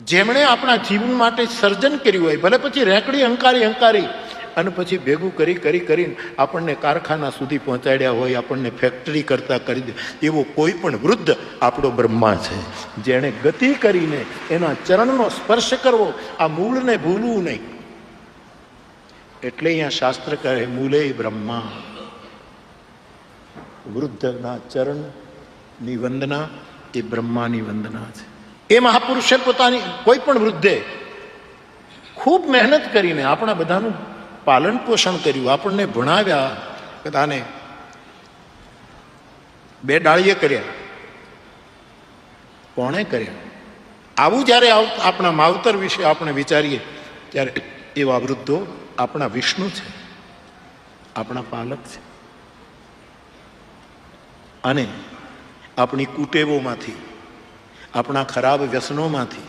જેમણે આપણા જીવન માટે સર્જન કર્યું હોય, ભલે પછી રેકડી હંકારી અને પછી ભેગું કરીને આપણને કારખાના સુધી પહોંચાડ્યા હોય, આપણને ફેક્ટરી કરતા કરી દે, એવો કોઈ પણ વૃદ્ધ આપણો બ્રહ્મા છે. જેણે ગતિ કરીને એના ચરણનો સ્પર્શ કરવો, આ મૂળને ભૂલવું નહીં. એટલે અહીંયા શાસ્ત્ર કહે મૂલે બ્રહ્મા. વૃદ્ધના ચરણની વંદના એ બ્રહ્માની વંદના છે. એ મહાપુરુષે પોતાની, કોઈ પણ વૃદ્ધે ખૂબ મહેનત કરીને આપણા બધાનું પાલન પોષણ કર્યું, આપણને ભણાવ્યા, બધાને બે ડાળીએ કર્યા. કોણે કર્યા? આવું જ્યારે આપણા માવતર વિશે આપણે વિચારીએ ત્યારે એવા વૃદ્ધો આપણા વિષ્ણુ છે, આપણા પાલક છે. અને આપણી કુટેવોમાંથી, આપણા ખરાબ વ્યસનોમાંથી